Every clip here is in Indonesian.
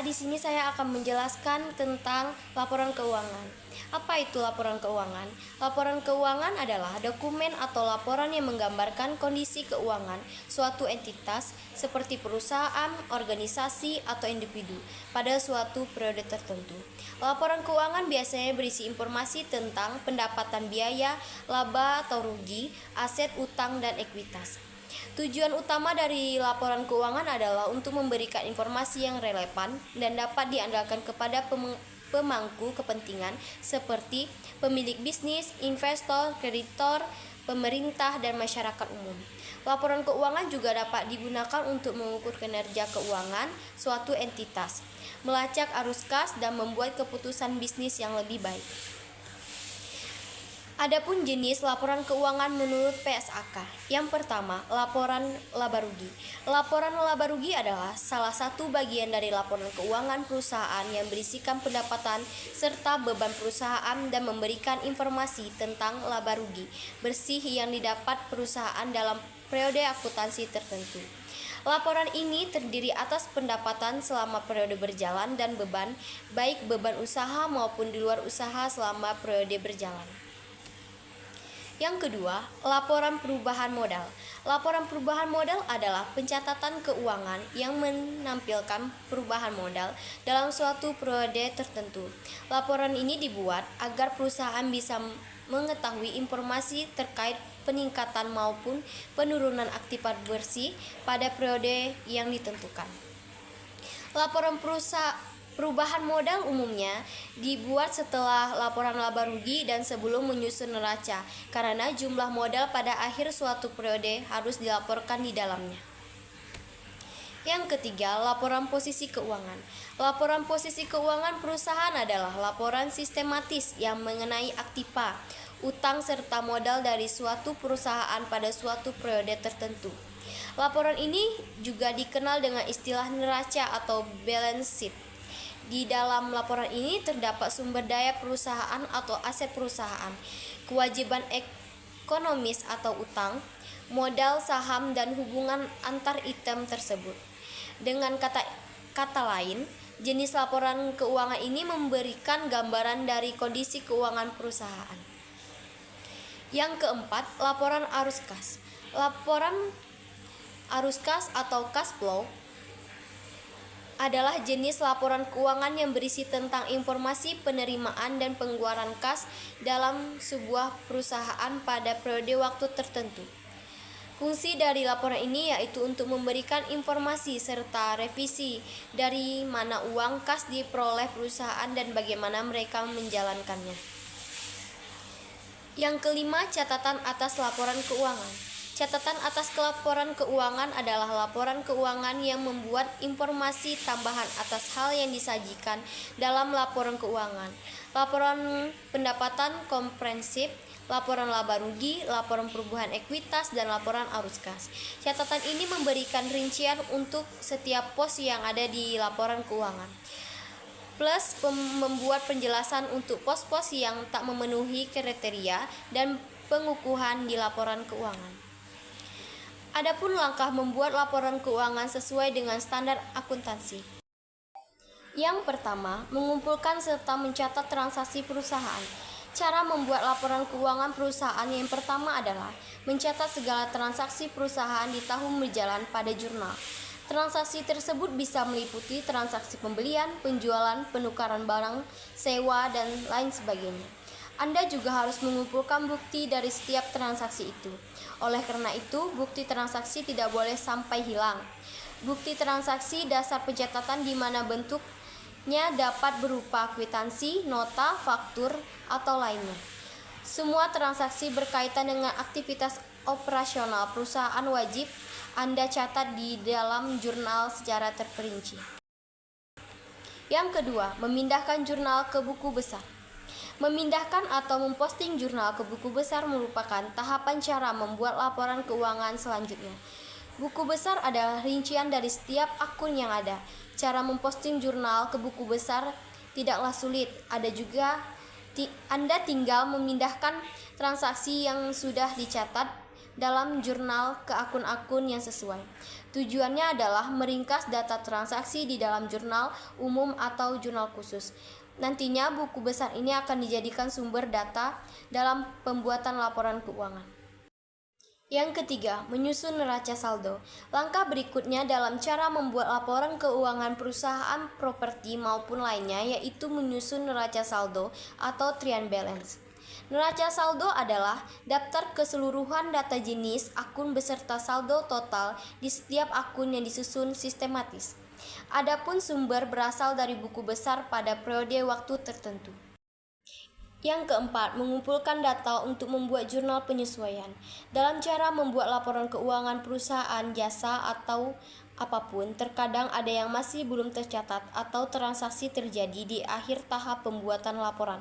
di sini saya akan menjelaskan tentang laporan keuangan. Apa itu laporan keuangan? Laporan keuangan adalah dokumen atau laporan yang menggambarkan kondisi keuangan suatu entitas seperti perusahaan, organisasi, atau individu pada suatu periode tertentu. Laporan keuangan biasanya berisi informasi tentang pendapatan biaya, laba atau rugi, aset, utang, dan ekuitas. Tujuan utama dari laporan keuangan adalah untuk memberikan informasi yang relevan dan dapat diandalkan kepada pemangku kepentingan seperti pemilik bisnis, investor, kreditor, pemerintah, dan masyarakat umum. Laporan keuangan juga dapat digunakan untuk mengukur kinerja keuangan suatu entitas, melacak arus kas, dan membuat keputusan bisnis yang lebih baik. Adapun jenis laporan keuangan menurut PSAK. Yang pertama, laporan laba rugi. Laporan laba rugi adalah salah satu bagian dari laporan keuangan perusahaan yang berisikan pendapatan serta beban perusahaan dan memberikan informasi tentang laba rugi bersih yang didapat perusahaan dalam periode akuntansi tertentu. Laporan ini terdiri atas pendapatan selama periode berjalan dan beban, baik beban usaha maupun di luar usaha selama periode berjalan. Yang kedua, laporan perubahan modal. Laporan perubahan modal adalah pencatatan keuangan yang menampilkan perubahan modal dalam suatu periode tertentu. Laporan ini dibuat agar perusahaan bisa mengetahui informasi terkait peningkatan maupun penurunan aktivitas bersih pada periode yang ditentukan. Laporan perubahan modal umumnya dibuat setelah laporan laba rugi dan sebelum menyusun neraca, karena jumlah modal pada akhir suatu periode harus dilaporkan di dalamnya. Yang ketiga, laporan posisi keuangan. Laporan posisi keuangan perusahaan adalah laporan sistematis yang mengenai aktiva, utang serta modal dari suatu perusahaan pada suatu periode tertentu. Laporan ini juga dikenal dengan istilah neraca atau balance sheet. Di dalam laporan ini terdapat sumber daya perusahaan atau aset perusahaan, kewajiban ekonomis atau utang, modal, saham, dan hubungan antar item tersebut. Dengan kata lain, jenis laporan keuangan ini memberikan gambaran dari kondisi keuangan perusahaan. Yang keempat, laporan arus kas. Laporan arus kas atau cash flow adalah jenis laporan keuangan yang berisi tentang informasi penerimaan dan pengeluaran kas dalam sebuah perusahaan pada periode waktu tertentu. Fungsi dari laporan ini yaitu untuk memberikan informasi serta revisi dari mana uang kas diperoleh perusahaan dan bagaimana mereka menjalankannya. Yang kelima, catatan atas laporan keuangan. Catatan atas laporan keuangan adalah laporan keuangan yang membuat informasi tambahan atas hal yang disajikan dalam laporan keuangan. Laporan pendapatan komprehensif, laporan laba rugi, laporan perubahan ekuitas, dan laporan arus kas. Catatan ini memberikan rincian untuk setiap pos yang ada di laporan keuangan, plus membuat penjelasan untuk pos-pos yang tak memenuhi kriteria dan pengukuhan di laporan keuangan. Adapun langkah membuat laporan keuangan sesuai dengan standar akuntansi. Yang pertama, mengumpulkan serta mencatat transaksi perusahaan. Cara membuat laporan keuangan perusahaan yang pertama adalah mencatat segala transaksi perusahaan di tahun berjalan pada jurnal. Transaksi tersebut bisa meliputi transaksi pembelian, penjualan, penukaran barang, sewa, dan lain sebagainya. Anda juga harus mengumpulkan bukti dari setiap transaksi itu. Oleh karena itu, bukti transaksi tidak boleh sampai hilang. Bukti transaksi dasar pencatatan di mana bentuknya dapat berupa kwitansi, nota, faktur, atau lainnya. Semua transaksi berkaitan dengan aktivitas operasional perusahaan wajib Anda catat di dalam jurnal secara terperinci. Yang kedua, memindahkan jurnal ke buku besar. Memindahkan atau memposting jurnal ke buku besar merupakan tahapan cara membuat laporan keuangan selanjutnya. Buku besar adalah rincian dari setiap akun yang ada. Cara memposting jurnal ke buku besar tidaklah sulit. Anda tinggal memindahkan transaksi yang sudah dicatat dalam jurnal ke akun-akun yang sesuai. Tujuannya adalah meringkas data transaksi di dalam jurnal umum atau jurnal khusus. Nantinya buku besar ini akan dijadikan sumber data dalam pembuatan laporan keuangan. Yang ketiga, menyusun neraca saldo. Langkah berikutnya dalam cara membuat laporan keuangan perusahaan properti maupun lainnya yaitu menyusun neraca saldo atau trial balance. Neraca saldo adalah daftar keseluruhan data jenis akun beserta saldo total di setiap akun yang disusun sistematis. Adapun sumber berasal dari buku besar pada periode waktu tertentu. Yang keempat, mengumpulkan data untuk membuat jurnal penyesuaian. Dalam cara membuat laporan keuangan perusahaan, jasa, atau apapun, terkadang ada yang masih belum tercatat atau transaksi terjadi di akhir tahap pembuatan laporan.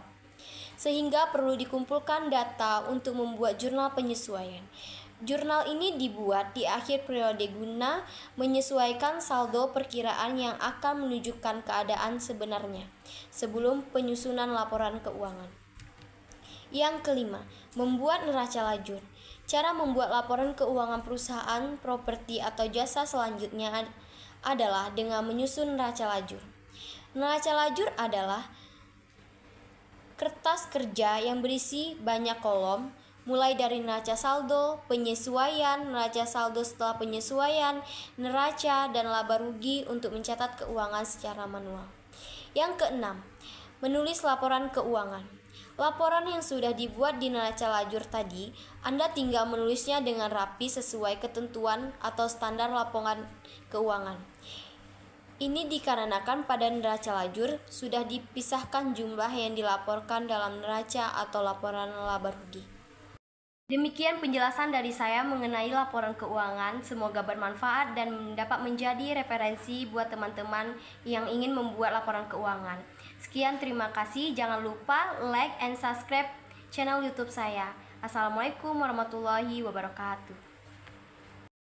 Sehingga perlu dikumpulkan data untuk membuat jurnal penyesuaian. Jurnal ini dibuat di akhir periode guna menyesuaikan saldo perkiraan yang akan menunjukkan keadaan sebenarnya sebelum penyusunan laporan keuangan. Yang kelima, membuat neraca lajur. Cara membuat laporan keuangan perusahaan, properti atau jasa selanjutnya adalah dengan menyusun neraca lajur. Neraca lajur adalah kertas kerja yang berisi banyak kolom, mulai dari neraca saldo, penyesuaian, neraca saldo setelah penyesuaian, neraca, dan laba rugi untuk mencatat keuangan secara manual. Yang keenam, menulis laporan keuangan. Laporan yang sudah dibuat di neraca lajur tadi, Anda tinggal menulisnya dengan rapi sesuai ketentuan atau standar laporan keuangan. Ini dikarenakan pada neraca lajur sudah dipisahkan jumlah yang dilaporkan dalam neraca atau laporan laba rugi. Demikian penjelasan dari saya mengenai laporan keuangan. Semoga bermanfaat dan dapat menjadi referensi buat teman-teman yang ingin membuat laporan keuangan. Sekian, terima kasih. Jangan lupa like and subscribe channel YouTube saya. Assalamualaikum warahmatullahi wabarakatuh.